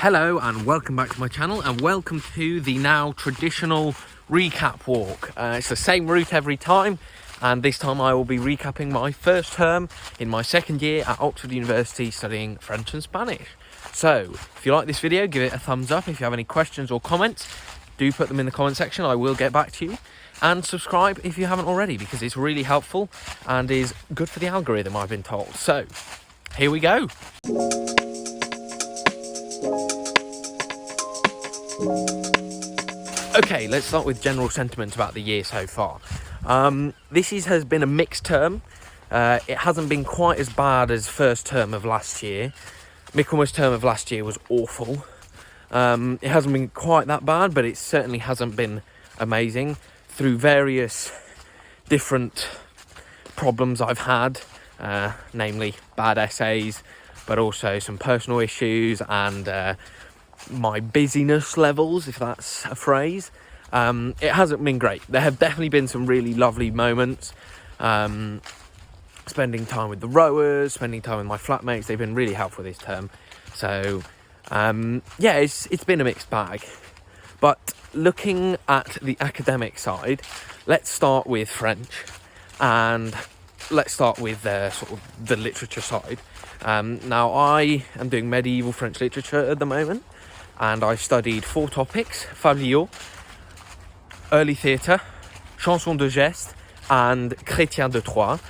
Hello and welcome back to my channel, and welcome to the now traditional recap walk. It's the same route every time, and this time I will be recapping my first term in my second year at Oxford University studying French and Spanish. So if you like this video, give it a thumbs up. If you have any questions or comments, do put them in the comment section. I will get back to you. And subscribe if you haven't already, because it's really helpful and is good for the algorithm, I've been told. So here we go. Okay, let's start with general sentiment about the year so far. This has been a mixed term. It hasn't been quite as bad as first term of last year. Michaelmas term of last year was awful. It hasn't been quite that bad, but it certainly hasn't been amazing. Through various different problems I've had, namely bad essays, but also some personal issues and my busyness levels, if that's a phrase. It hasn't been great. There have definitely been some really lovely moments. Spending time with the rowers, spending time with my flatmates, they've been really helpful this term. So yeah, it's been a mixed bag. But looking at the academic side, let's start with French, and let's start with sort of the literature side. Now I am doing medieval French literature at the moment, and I studied 4 topics: fabliaux, early theatre, chanson de geste, and chrétien de Troyes.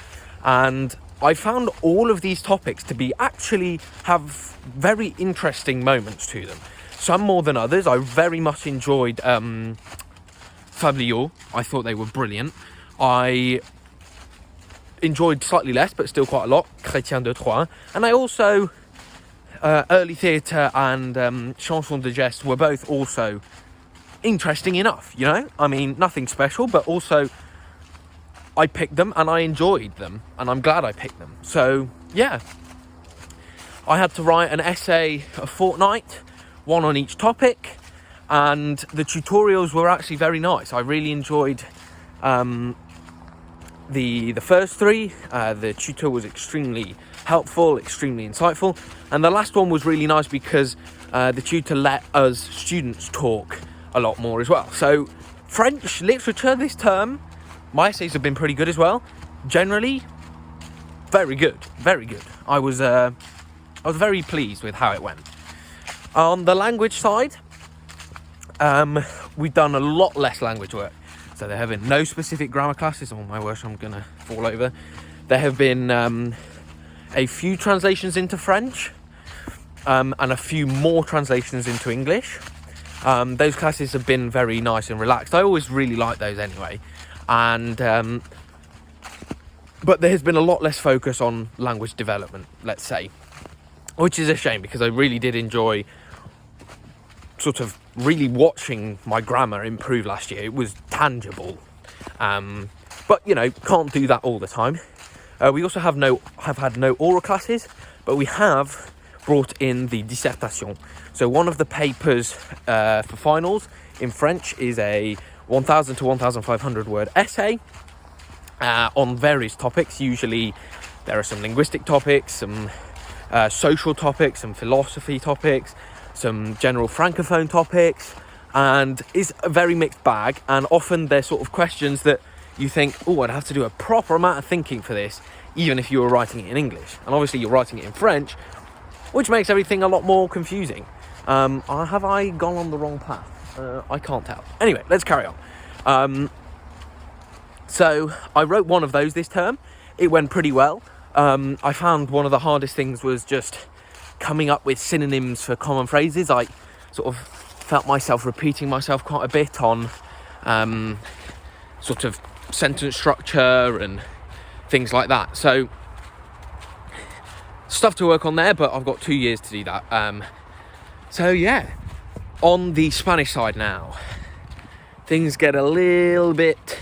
And I found all of these topics to be actually have very interesting moments to them. Some more than others. I very much enjoyed fabliaux. I thought they were brilliant. I enjoyed slightly less, but still quite a lot, chrétien de Troyes. And I also early theatre and chanson de geste were both also interesting enough, you know? I mean, nothing special, but also I picked them and I enjoyed them, and I'm glad I picked them. So yeah, I had to write an essay a fortnight, one on each topic, and the tutorials were actually very nice. I really enjoyed the first 3. The tutor was extremely helpful, extremely insightful, and the last one was really nice because the tutor let us students talk a lot more as well. So French literature this term, my essays have been pretty good as well. Generally, very good, very good. I was very pleased with how it went. On the language side, we've done a lot less language work. So there have been no specific grammar classes. Oh my gosh, I'm gonna fall over. There have been a few translations into French, and a few more translations into English. Those classes have been very nice and relaxed. I always really like those anyway. And but there has been a lot less focus on language development, let's say, which is a shame, because I really did enjoy sort of really watching my grammar improve last year. It was tangible, but you know, can't do that all the time. We also have had no oral classes, but we have brought in the dissertation. So one of the papers for finals in French is a 1,000 to 1,500 word essay on various topics. Usually there are some linguistic topics, some social topics, some philosophy topics, some general francophone topics, and it's a very mixed bag. And often they're sort of questions that you think, oh, I'd have to do a proper amount of thinking for this, even if you were writing it in English. And obviously you're writing it in French, which makes everything a lot more confusing. Have I gone on the wrong path? I can't tell. Anyway, let's carry on. So I wrote one of those this term. It went pretty well. I found one of the hardest things was just coming up with synonyms for common phrases. I sort of felt myself repeating myself quite a bit on sort of sentence structure and things like that. So stuff to work on there, but I've got 2 years to do that. So yeah, on the Spanish side now, things get a little bit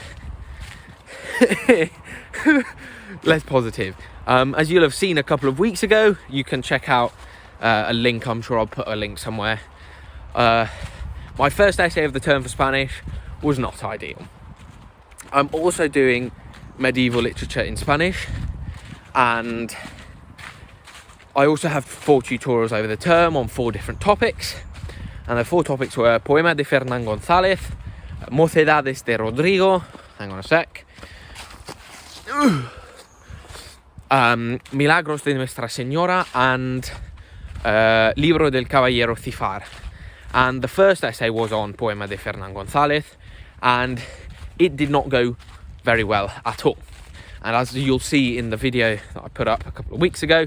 less positive. As you'll have seen a couple of weeks ago, you can check out a link. I'm sure I'll put a link somewhere. My first essay of the term for Spanish was not ideal. I'm also doing medieval literature in Spanish, and I also have 4 tutorials over the term on 4 different topics, and the 4 topics were Poema de Fernán González, Mocedades de Rodrigo, hang on a sec, Milagros de Nuestra Señora, and Libro del Caballero Cifar. And the first essay was on Poema de Fernán González, and it did not go very well at all. And as you'll see in the video that I put up a couple of weeks ago,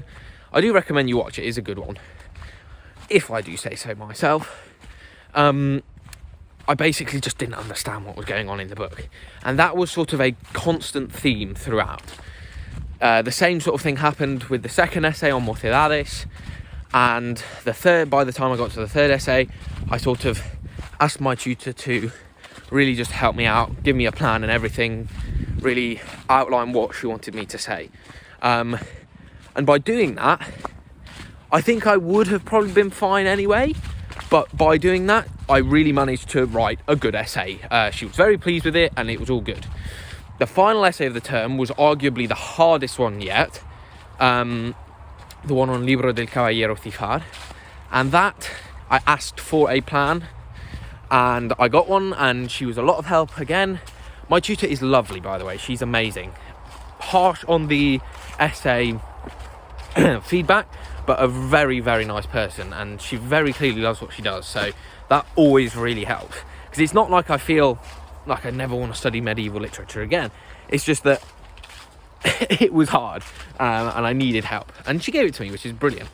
I do recommend you watch it. It is a good one, if I do say so myself. I basically just didn't understand what was going on in the book, and that was sort of a constant theme throughout. The same sort of thing happened with the second essay on Mocedades, and the third. By the time I got to the third essay, I sort of asked my tutor to really just help me out, give me a plan and everything, really outline what she wanted me to say. And by doing that, I think I would have probably been fine anyway, but by doing that, I really managed to write a good essay. She was very pleased with it, and it was all good. The final essay of the term was arguably the hardest one yet, the one on Libro del Caballero Cifar, and that I asked for a plan, and I got one, and she was a lot of help again. My tutor is lovely, by the way. She's amazing. Harsh on the essay feedback, but a very, very nice person, and she very clearly loves what she does, so that always really helps, because it's not like I feel like I never want to study medieval literature again. It's just that it was hard, and I needed help, and she gave it to me, which is brilliant.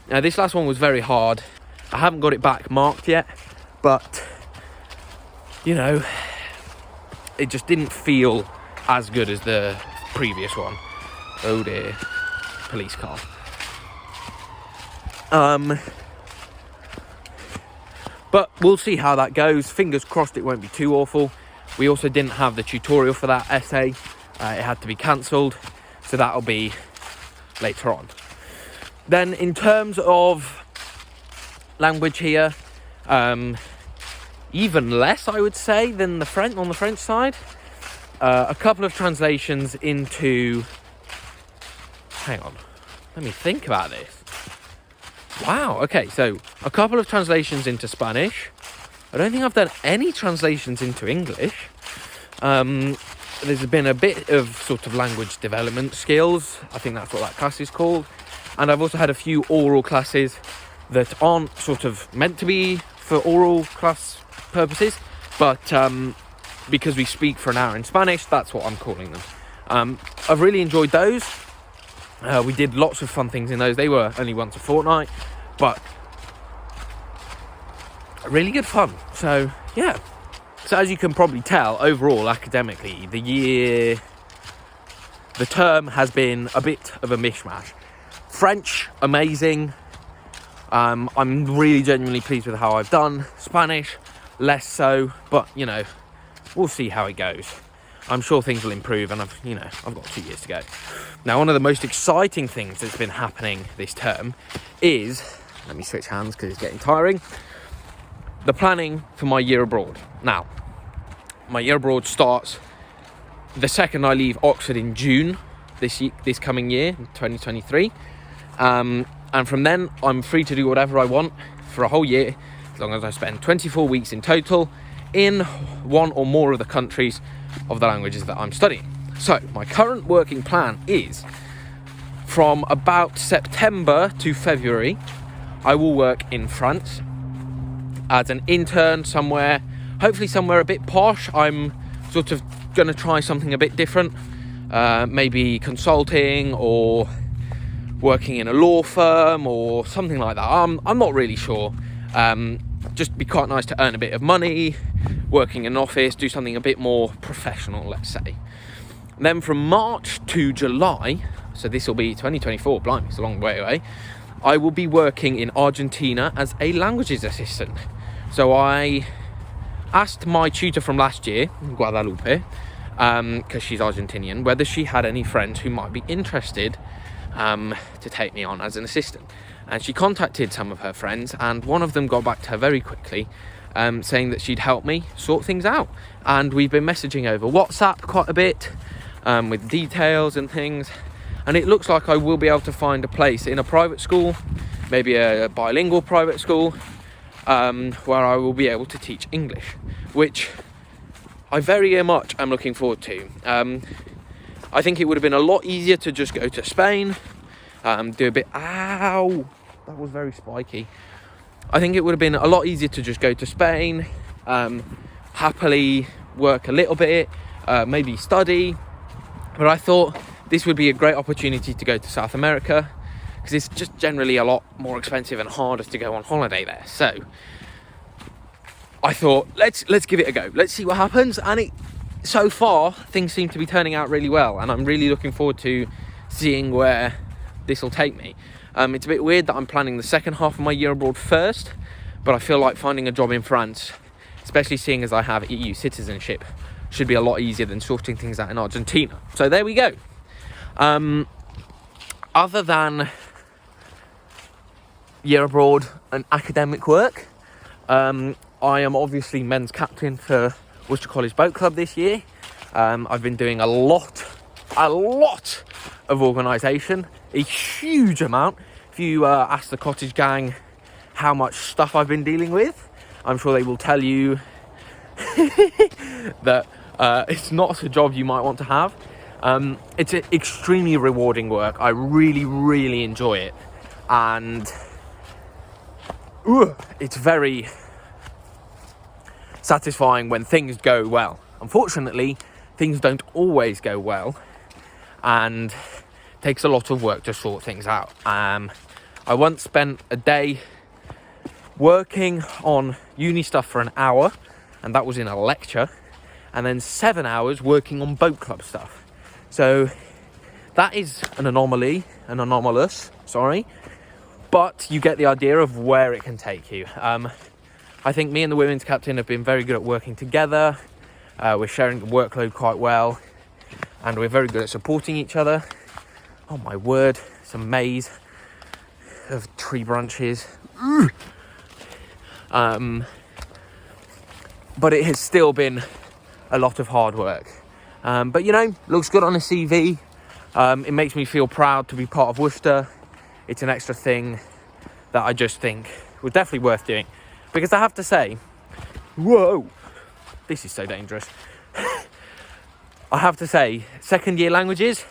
Now, this last one was very hard. I haven't got it back marked yet, but you know, it just didn't feel as good as the previous one. Oh dear, police car. But we'll see how that goes. Fingers crossed it won't be too awful. We also didn't have the tutorial for that essay. It had to be cancelled, so that'll be later on. Then in terms of language here, even less, I would say, than the French on the French side. A couple of translations into... Hang on. Let me think about this. Wow, okay, so a couple of translations into Spanish. I don't think I've done any translations into English. There's been a bit of sort of language development skills. I think that's what that class is called. And I've also had a few oral classes that aren't sort of meant to be for oral class purposes, but because we speak for an hour in Spanish, that's what I'm calling them. I've really enjoyed those. We did lots of fun things in those. They were only once a fortnight, but really good fun. So yeah, so as you can probably tell, overall academically the term has been a bit of a mishmash. French, amazing. I'm really genuinely pleased with how I've done. Spanish, less so, but you know, we'll see how it goes. I'm sure things will improve, and I've got 2 years to go. Now, one of the most exciting things that's been happening this term is, let me switch hands because it's getting tiring, the planning for my year abroad. Now, my year abroad starts the second I leave Oxford in June this coming year, 2023. And from then, I'm free to do whatever I want for a whole year, as long as I spend 24 weeks in total in one or more of the countries of the languages that I'm studying. So my current working plan is from about September to February, I will work in France as an intern somewhere, hopefully somewhere a bit posh. I'm sort of going to try something a bit different, maybe consulting or working in a law firm or something like that. I'm not really sure. Just be quite nice to earn a bit of money, working in an office, do something a bit more professional, let's say. And then from March to July, so this will be 2024, blimey, it's a long way away, I will be working in Argentina as a languages assistant. So I asked my tutor from last year, Guadalupe, because she's Argentinian, whether she had any friends who might be interested to take me on as an assistant. And she contacted some of her friends, and one of them got back to her very quickly, saying that she'd help me sort things out. And we've been messaging over WhatsApp quite a bit, with details and things. and it looks like I will be able to find a place in a private school, maybe a bilingual private school, where I will be able to teach English, which I very much am looking forward to. I think it would have been a lot easier to just go to Spain, do a bit, ow, that was very spiky. I think it would have been a lot easier to just go to Spain, happily work a little bit, maybe study, but I thought this would be a great opportunity to go to South America, because it's just generally a lot more expensive and harder to go on holiday there. So I thought, let's give it a go. Let's see what happens. And so far, things seem to be turning out really well. And I'm really looking forward to seeing where this will take me. It's a bit weird that I'm planning the second half of my year abroad first, but I feel like finding a job in France, especially seeing as I have EU citizenship, should be a lot easier than sorting things out in Argentina. So there we go. Other than year abroad and academic work, I am obviously men's captain for Worcester College Boat Club this year. I've been doing a lot of organisation, a huge amount. If you ask the cottage gang how much stuff I've been dealing with, I'm sure they will tell you that it's not a job you might want to have. It's an extremely rewarding work. I really enjoy it, and it's very satisfying when things go well. Unfortunately, things don't always go well, and it takes a lot of work to sort things out. I once spent a day working on uni stuff for an hour, and that was in a lecture, and then 7 hours working on boat club stuff. So that is anomalous, but you get the idea of where it can take you. I think me and the women's captain have been very good at working together. We're sharing the workload quite well, and we're very good at supporting each other. Oh my word, some maze of tree branches. But it has still been a lot of hard work. But looks good on a CV. It makes me feel proud to be part of Worcester. It's an extra thing that I just think was definitely worth doing. Because I have to say, whoa, this is so dangerous. I have to say, second year languages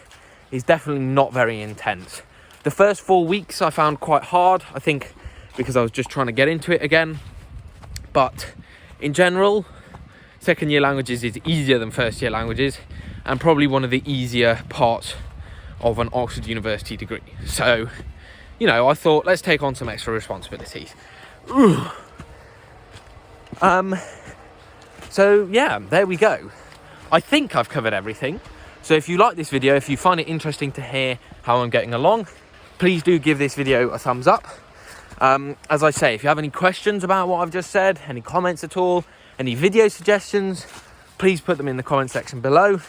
is definitely not very intense. The first 4 weeks I found quite hard, I think because I was just trying to get into it again. But in general, second year languages is easier than first year languages, and probably one of the easier parts of an Oxford University degree. So, I thought, let's take on some extra responsibilities. So yeah, there we go. I think I've covered everything. So if you like this video, if you find it interesting to hear how I'm getting along, please do give this video a thumbs up. As I say, if you have any questions about what I've just said, any comments at all, any video suggestions, please put them in the comment section below,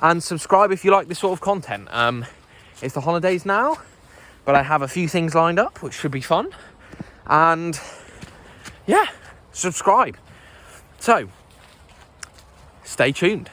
and subscribe if you like this sort of content. It's the holidays now, but I have a few things lined up which should be fun, and yeah, subscribe. So stay tuned.